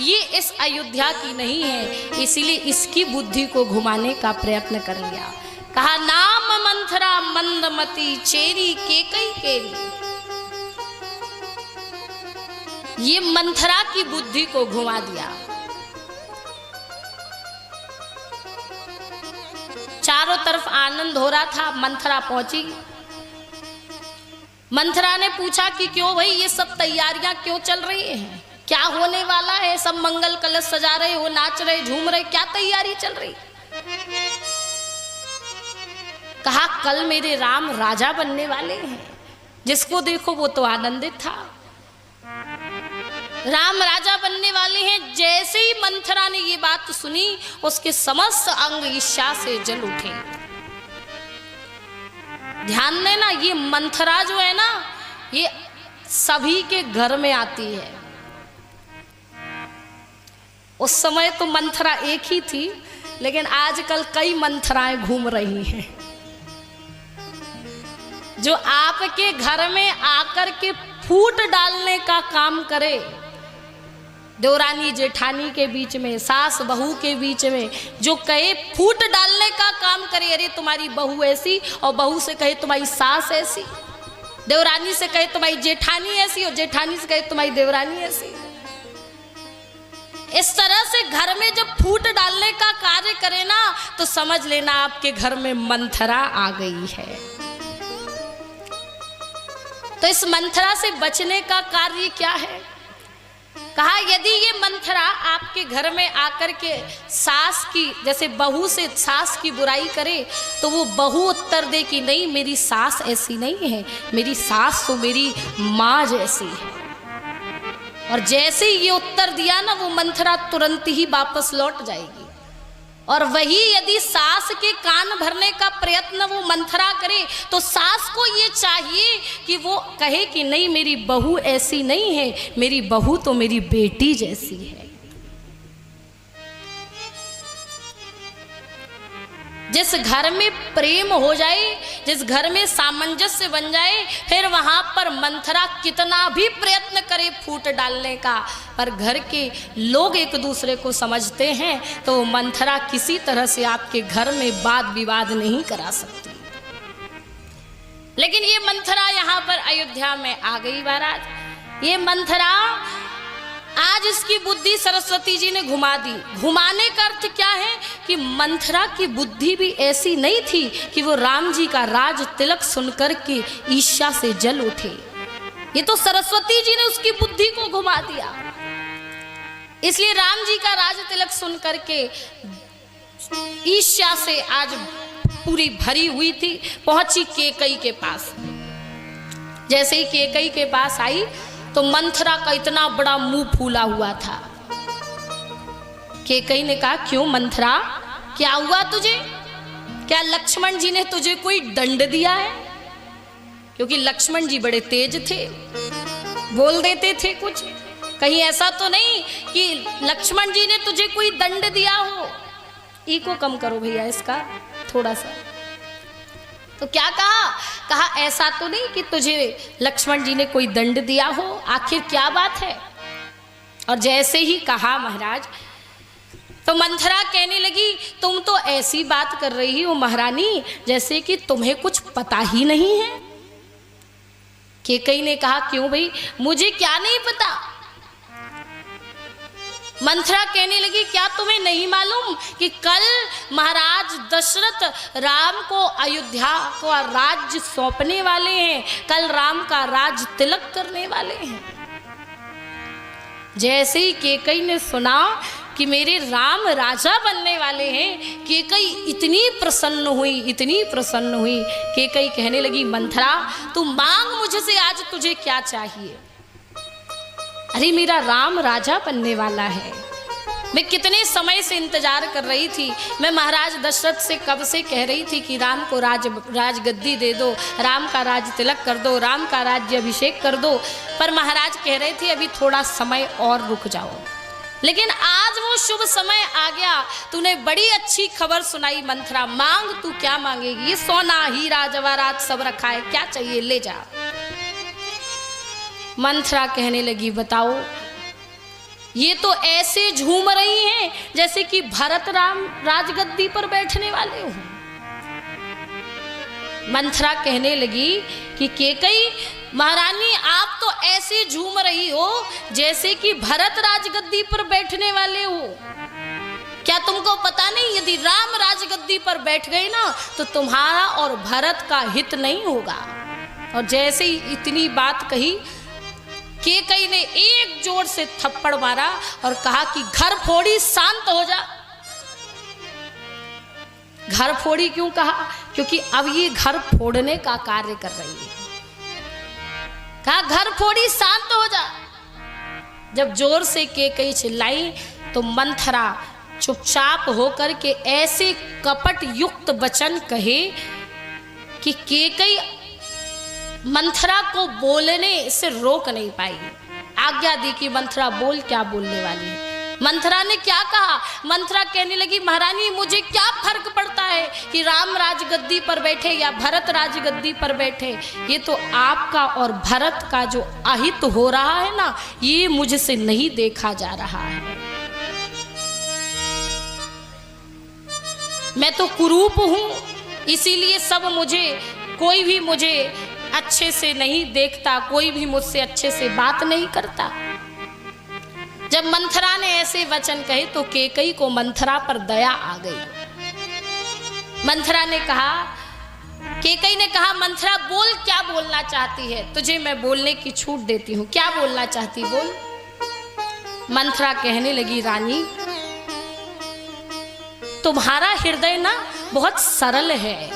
ये इस अयोध्या की नहीं है, इसीलिए इसकी बुद्धि को घुमाने का प्रयत्न कर लिया। कहा नाम मंथरा मंदमती चेरी केकई केरी। ये मंथरा की बुद्धि को घुमा दिया। चारों तरफ आनंद हो रहा था, मंथरा पहुंची। मंथरा ने पूछा कि क्यों भाई ये सब तैयारियां क्यों चल रही हैं, क्या होने वाला है? सब मंगल कलश सजा रहे हो, नाच रहे, झूम रहे, क्या तैयारी चल रही? कहा कल मेरे राम राजा बनने वाले हैं। जिसको देखो वो तो आनंदित था, राम राजा बनने वाले हैं। जैसे ही मंथरा ने ये बात सुनी, उसके समस्त अंग ईर्ष्या से जल उठे। ध्यान देना, ये मंथरा जो है ना, ये सभी के घर में आती है। उस समय तो मंथरा एक ही थी, लेकिन आजकल कई मंथराएं घूम रही हैं, जो आपके घर में आकर के फूट डालने का काम करे। देवरानी जेठानी के बीच में, सास बहू के बीच में, जो कहे फूट डालने का काम करे। अरे तुम्हारी बहू ऐसी, और बहू से कहे तुम्हारी सास ऐसी, देवरानी से कहे तुम्हारी जेठानी ऐसी, और जेठानी से कहे तुम्हारी देवरानी ऐसी। इस तरह से घर में जब फूट डालने का कार्य करे ना, तो समझ लेना आपके घर में मंथरा आ गई है। तो इस मंथरा से बचने का कार्य क्या है? कहा यदि ये मंथरा आपके घर में आकर के सास की, जैसे बहू से सास की बुराई करे, तो वो बहू उत्तर दे कि नहीं, मेरी सास ऐसी नहीं है, मेरी सास तो मेरी माँ जैसी है। और जैसे ही ये उत्तर दिया ना, वो मंथरा तुरंत ही वापस लौट जाएगी। और वही यदि सास के कान भरने का प्रयत्न वो मंथरा करे, तो सास को ये चाहिए कि वो कहे कि नहीं, मेरी बहू ऐसी नहीं है, मेरी बहू तो मेरी बेटी जैसी है। जिस घर में प्रेम हो जाए, जिस घर में सामंजस्य बन जाए, फिर वहां पर मंथरा कितना भी प्रयत्न करे फूट डालने का, पर घर के लोग एक दूसरे को समझते हैं, तो मंथरा किसी तरह से आपके घर में वाद विवाद नहीं करा सकती। लेकिन ये मंथरा यहाँ पर अयोध्या में आ गई महाराज। ये मंथरा आज इसकी बुद्धि सरस्वती जी ने घुमा दी। घुमाने का अर्थ क्या है कि मंथरा की बुद्धि भी ऐसी नहीं थी कि वो राम जी का राज तिलक सुनकर के ईर्ष्या से जल उठे। ये तो सरस्वती जी ने उसकी बुद्धि को घुमा दिया। इसलिए राम जी का राज तिलक सुनकर के ईर्ष्या से आज पूरी भरी हुई थी। पहुंची केकई के पास। जैसे ही केकई के पास आई, तो मंथरा का इतना बड़ा मुंह फूला हुआ था। केकई ने कहा क्यों मंथरा, क्या हुआ तुझे? क्या लक्ष्मण जी ने तुझे कोई दंड दिया है? क्योंकि लक्ष्मण जी बड़े तेज थे, बोल देते थे कुछ। कहीं ऐसा तो नहीं कि लक्ष्मण जी ने तुझे कोई दंड दिया हो? इको कम करो भैया इसका थोड़ा सा। तो क्या कहा? कहा ऐसा तो नहीं कि तुझे लक्ष्मण जी ने कोई दंड दिया हो, आखिर क्या बात है? और जैसे ही कहा महाराज, तो मंथरा कहने लगी तुम तो ऐसी बात कर रही हो महारानी जैसे कि तुम्हें कुछ पता ही नहीं है। केकई ने कहा क्यों भाई, मुझे क्या नहीं पता? मंथरा कहने लगी क्या तुम्हें नहीं मालूम कि कल महाराज दशरथ राम को अयोध्या को राज्य सौंपने वाले हैं, कल राम का राज तिलक करने वाले हैं। जैसे ही केकई ने सुना कि मेरे राम राजा बनने वाले हैं, केकई इतनी प्रसन्न हुई, इतनी प्रसन्न हुई। केकई कहने लगी मंथरा तू मांग मुझसे, आज तुझे क्या चाहिए? अरे मेरा राम राजा बनने वाला है, मैं कितने समय से इंतजार कर रही थी। मैं महाराज दशरथ से कब से कह रही थी कि राम को राजगद्दी दे दो, राम का राज तिलक कर दो, राम का राज्य अभिषेक कर दो। पर महाराज कह रहे थे अभी थोड़ा समय और रुक जाओ। लेकिन आज वो शुभ समय आ गया। तूने बड़ी अच्छी खबर सुनाई मंथरा, मांग तू क्या मांगेगी? ये सोना हीरा जवाहरात सब रखा है, क्या चाहिए ले जा। मंथरा कहने लगी बताओ। ये तो ऐसे झूम रही हैं जैसे कि भरत राम राजगद्दी पर बैठने वाले हो। मंथरा कहने लगी कि केकई महारानी, आप तो ऐसे झूम रही हो जैसे कि भरत राजगद्दी पर बैठने वाले हो। क्या तुमको पता नहीं, यदि राम राजगद्दी पर बैठ गए ना तो तुम्हारा और भरत का हित नहीं होगा। और जैसे ही इतनी बात कही, केकई ने एक जोर से थप्पड़ मारा और कहा कि घर फोड़ी, शांत हो जा। घर फोड़ी क्यों कहा? क्योंकि अब ये घर फोड़ने का कार्य कर रही है। कहा घर फोड़ी, शांत हो जा। जब जोर से केकई चिल्लाई तो मंथरा चुपचाप होकर के ऐसे कपट युक्त वचन कहे कि केकई मंथरा को बोलने से रोक नहीं पाई। आज्ञा दी कि मंथरा बोल, क्या बोलने वाली है। मंथरा ने क्या कहा? मंथरा कहने लगी, महारानी मुझे क्या फर्क पड़ता है कि राम राजगद्दी पर बैठे या भरत राजगद्दी पर बैठे। ये तो आपका और भरत का जो अहित हो रहा है ना, ये मुझसे नहीं देखा जा रहा है। मैं तो कुरूप हूं, इसीलिए सब मुझे, कोई भी मुझे अच्छे से नहीं देखता, कोई भी मुझसे अच्छे से बात नहीं करता। जब मंथरा ने ऐसे वचन कहे तो केकई को मंथरा पर दया आ गई। मंथरा ने कहा, केकई ने कहा, मंथरा बोल, क्या बोलना चाहती है? तुझे मैं बोलने की छूट देती हूँ, क्या बोलना चाहती, बोल। मंथरा कहने लगी, रानी तुम्हारा हृदय ना बहुत सरल है।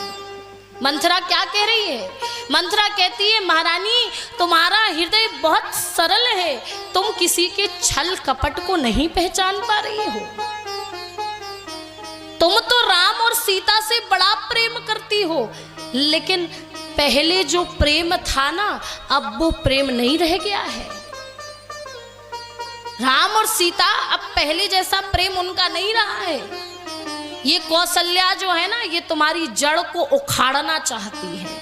मंथरा क्या कह रही है? मंथरा कहती है, महारानी तुम्हारा हृदय बहुत सरल है, तुम किसी के छल कपट को नहीं पहचान पा रही हो। तुम तो राम और सीता से बड़ा प्रेम करती हो, लेकिन पहले जो प्रेम था ना, अब वो प्रेम नहीं रह गया है। राम और सीता अब पहले जैसा प्रेम उनका नहीं रहा है। ये कौशल्या जो है ना, ये तुम्हारी जड़ को उखाड़ना चाहती है।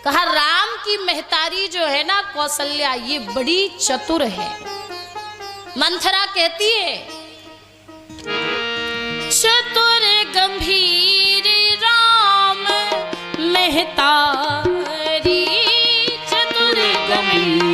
कहा राम की महतारी जो है ना कौशल्या, ये बड़ी चतुर है। मंथरा कहती है, चतुर गंभीर राम महतारी, चतुर गंभीर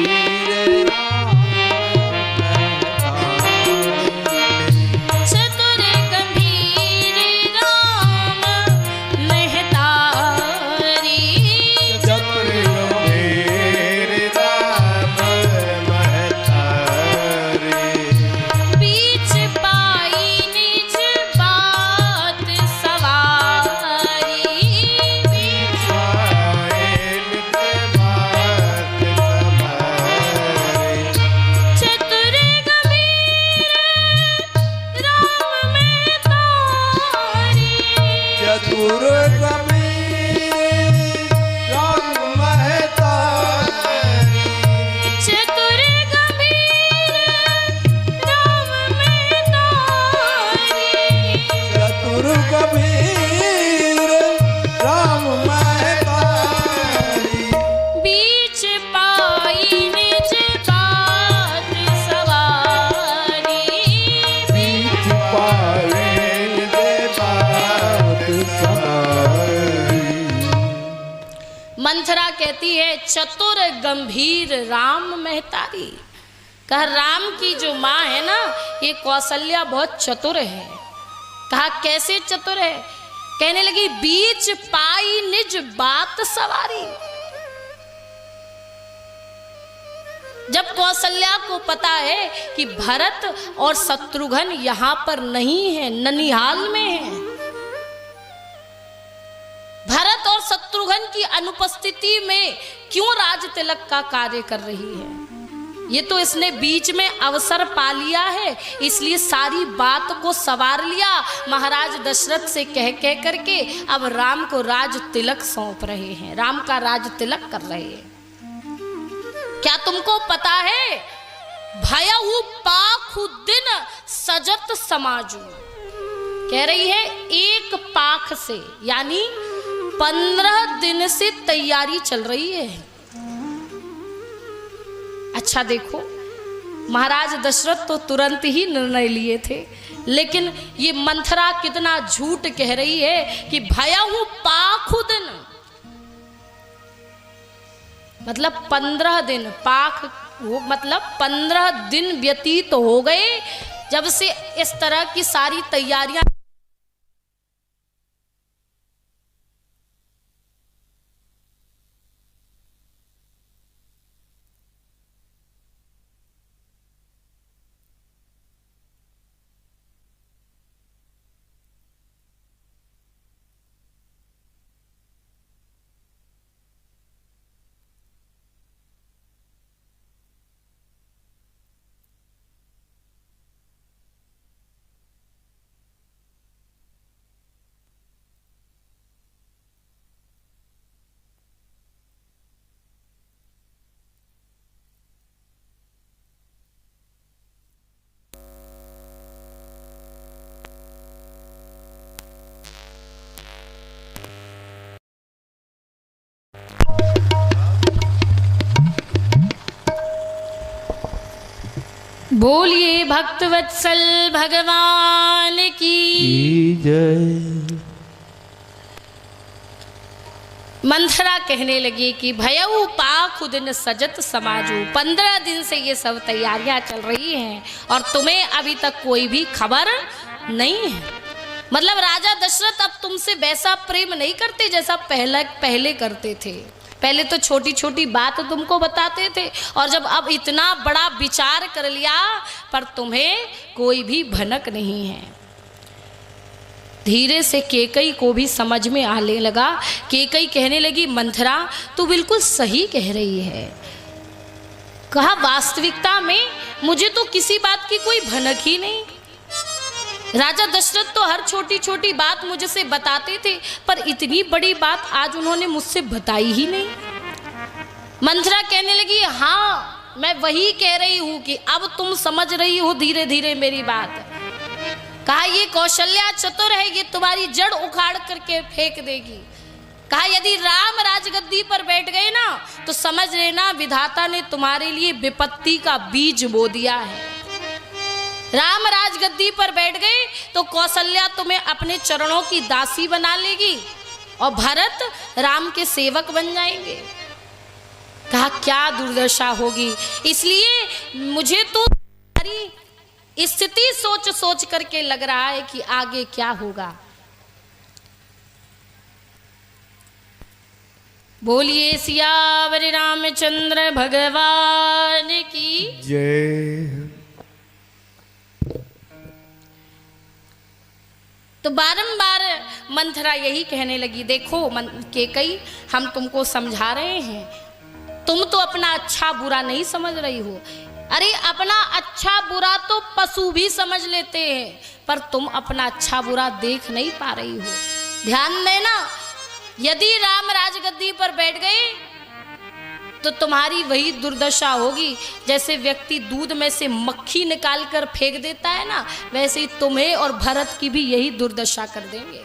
मंथरा कहती है, चतुर गंभीर राम महतारी। कहा राम की जो माँ है ना, ये कौशल्या बहुत चतुर है। कहा कैसे चतुर है? कहने लगी, बीच पाई निज बात सवारी। जब कौशल्या को पता है कि भरत और शत्रुघ्न यहाँ पर नहीं है, ननिहाल में है, भरत और शत्रुघ्न की अनुपस्थिति में क्यों राज तिलक का कार्य कर रही है, ये तो इसने बीच में अवसर पा लिया है, इसलिए सारी बात को सवार लिया। महाराज दशरथ से कह कह करके अब राम को राज तिलक सौंप रहे हैं, राम का राज तिलक कर रहे हैं। क्या तुमको पता है, भयहु पाखु दिन सजत समाजू। कह रही है एक पाख से, यानी 15 दिन से तैयारी चल रही है। अच्छा देखो, महाराज दशरथ तो तुरंत ही निर्णय लिए थे, लेकिन ये मंथरा कितना झूठ कह रही है कि भयहु पाखुदिन, मतलब 15 दिन, पाख वो मतलब 15 दिन व्यतीत हो गए जब से इस तरह की सारी तैयारियां। बोलिए भक्तवत्सल भगवान की जय। मंथरा कहने लगी कि भयऊ पाखुदिन सजत समाजू, 15 दिन से ये सब तैयारियां चल रही हैं और तुम्हें अभी तक कोई भी खबर नहीं है। मतलब राजा दशरथ अब तुमसे वैसा प्रेम नहीं करते जैसा पहले करते थे। पहले तो छोटी छोटी बात तुमको बताते थे और जब अब इतना बड़ा विचार कर लिया पर तुम्हें कोई भी भनक नहीं है। धीरे से केकई को भी समझ में आने लगा। केकई कहने लगी मंथरा तू बिल्कुल सही कह रही है। कहा वास्तविकता में मुझे तो किसी बात की कोई भनक ही नहीं। राजा दशरथ तो हर छोटी छोटी बात मुझसे बताते थे पर इतनी बड़ी बात आज उन्होंने मुझसे बताई ही नहीं। मंथरा कहने लगी हाँ मैं वही कह रही हूं कि अब तुम समझ रही हो धीरे धीरे मेरी बात। कहा ये कौशल्या चतुर है, ये तुम्हारी जड़ उखाड़ करके फेंक देगी। कहा यदि राम राजगद्दी पर बैठ गए ना तो समझ लेना विधाता ने तुम्हारे लिए विपत्ति का बीज बो दिया है। राम राजगद्दी पर बैठ गए तो कौशल्या तुम्हें अपने चरणों की दासी बना लेगी और भरत राम के सेवक बन जाएंगे। कहा क्या दुर्दशा होगी। इसलिए मुझे तो सारी स्थिति सोच सोच करके लग रहा है कि आगे क्या होगा। बोलिए सियावर रामचंद्र भगवान की जय। तो बारंबार मंथरा यही कहने लगी देखो केकई हम तुमको समझा रहे हैं, तुम तो अपना अच्छा बुरा नहीं समझ रही हो। अरे अपना अच्छा बुरा तो पशु भी समझ लेते हैं पर तुम अपना अच्छा बुरा देख नहीं पा रही हो। ध्यान देना यदि राम राजगद्दी पर बैठ गए तो तुम्हारी वही दुर्दशा होगी जैसे व्यक्ति दूध में से मक्खी निकाल कर फेंक देता है ना, वैसे ही तुम्हें और भरत की भी यही दुर्दशा कर देंगे।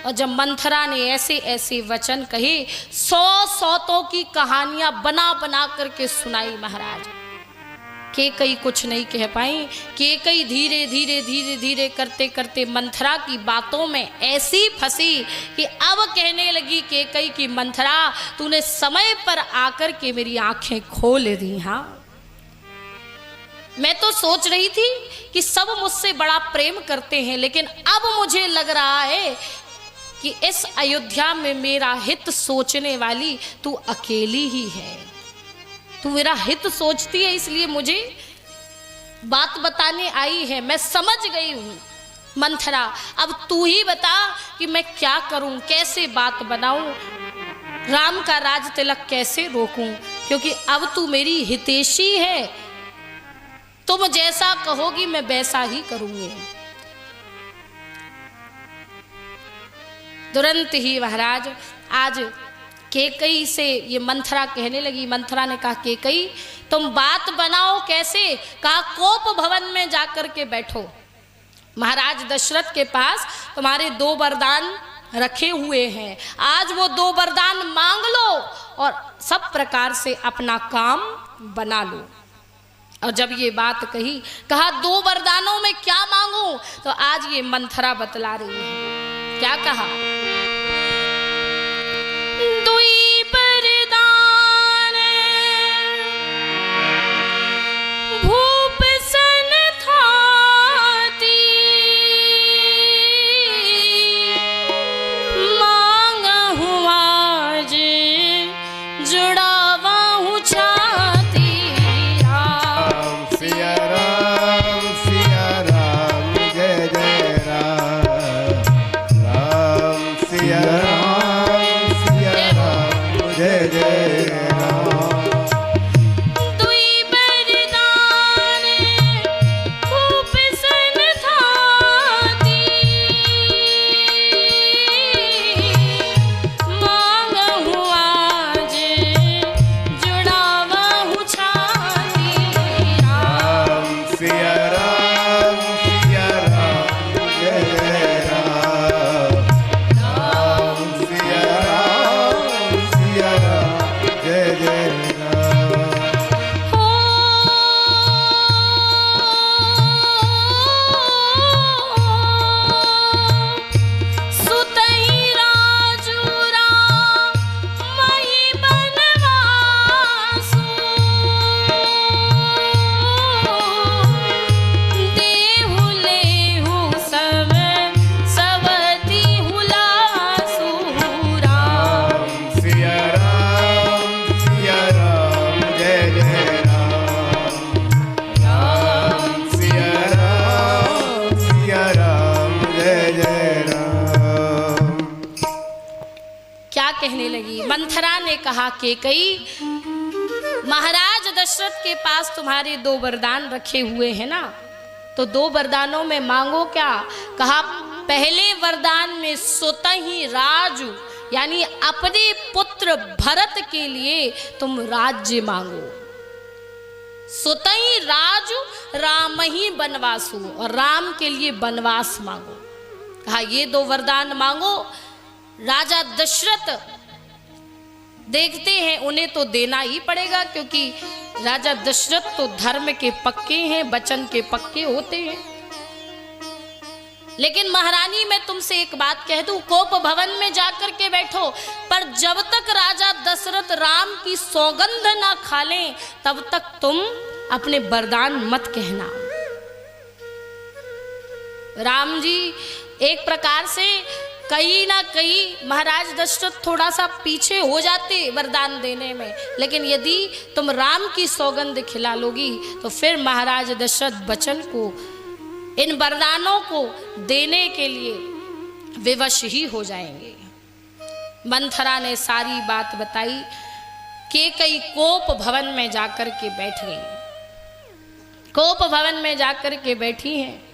और जब मंथरा ने ऐसे ऐसे वचन कहे 100 सौतों की कहानियां बना बना करके सुनाई महाराज। केकई कुछ नहीं कह पाई। केकई धीरे धीरे धीरे धीरे करते करते मंथरा की बातों में ऐसी फंसी कि अब कहने लगी केकई की मंथरा तूने समय पर आकर के मेरी आंखें खोल दी। हाँ मैं तो सोच रही थी कि सब मुझसे बड़ा प्रेम करते हैं लेकिन अब मुझे लग रहा है कि इस अयोध्या में मेरा हित सोचने वाली तू अकेली ही है। तू मेरा हित सोचती है इसलिए मुझे बात बताने आई है। मैं समझ गई हूं मंथरा, अब तू ही बता कि मैं क्या करूं, कैसे बात बनाऊं, राम का राज तिलक कैसे रोकूं, क्योंकि अब तू मेरी हितैषी है। तुम जैसा कहोगी मैं वैसा ही करूंगी। तुरंत ही महाराज आज केकई से ये मंथरा कहने लगी। मंथरा ने कहा केकई तुम बात बनाओ कैसे। कहा कोप भवन में जाकर के बैठो, महाराज दशरथ के पास तुम्हारे 2 वरदान रखे हुए हैं, आज वो 2 वरदान मांग लो और सब प्रकार से अपना काम बना लो। और जब ये बात कही, कहा 2 वरदानों में क्या मांगूं, तो आज ये मंथरा बतला रही है। क्या कहा? दुई वरदान भूप सन थाती, मांगहूं आज जुड़ावा हूँ छाती। सिया राम जय जय राम, राम सिया राम जय जय राम। दुई वरदान भूप सन थाती, मांगहूं आज जुड़ावा हूँ छाती। राम सिया राम जय जय राम, राम सिया राम जय जय राम। हो सुतहि राजू राम मही बनवासु, देहु लेहु सब सवती हुलासु। राम सिया राम जय जय राम, राम सिया राम जय जय राम। क्या कहने लगी? मंथरा ने कहा कि कई महाराज दशरथ के पास तुम्हारे 2 वरदान रखे हुए हैं ना, तो 2 वरदानों में मांगो क्या? कहा पहले वरदान में स्वतः राजू, यानी अपने पुत्र भरत के लिए तुम राज्य मांगो। स्वतः राजू राम ही बनवासु, और राम के लिए वनवास मांगो। कहा ये 2 वरदान मांगो। राजा दशरथ देखते हैं उन्हें तो देना ही पड़ेगा, क्योंकि राजा दशरथ तो धर्म के पक्के हैं, वचन के पक्के होते हैं। लेकिन महारानी मैं तुमसे एक बात कह दूं, कोप भवन में जाकर के बैठो, पर जब तक राजा दशरथ राम की सौगंध ना खा लें तब तक तुम अपने वरदान मत कहना। राम जी एक प्रकार से कहीं ना कहीं महाराज दशरथ थोड़ा सा पीछे हो जाते वरदान देने में, लेकिन यदि तुम राम की सौगंध खिला लोगी तो फिर महाराज दशरथ वचन को, इन वरदानों को देने के लिए विवश ही हो जाएंगे। मंथरा ने सारी बात बताई। कैकेयी कोप भवन में जाकर के बैठ गई। कोप भवन में जाकर के बैठी हैं।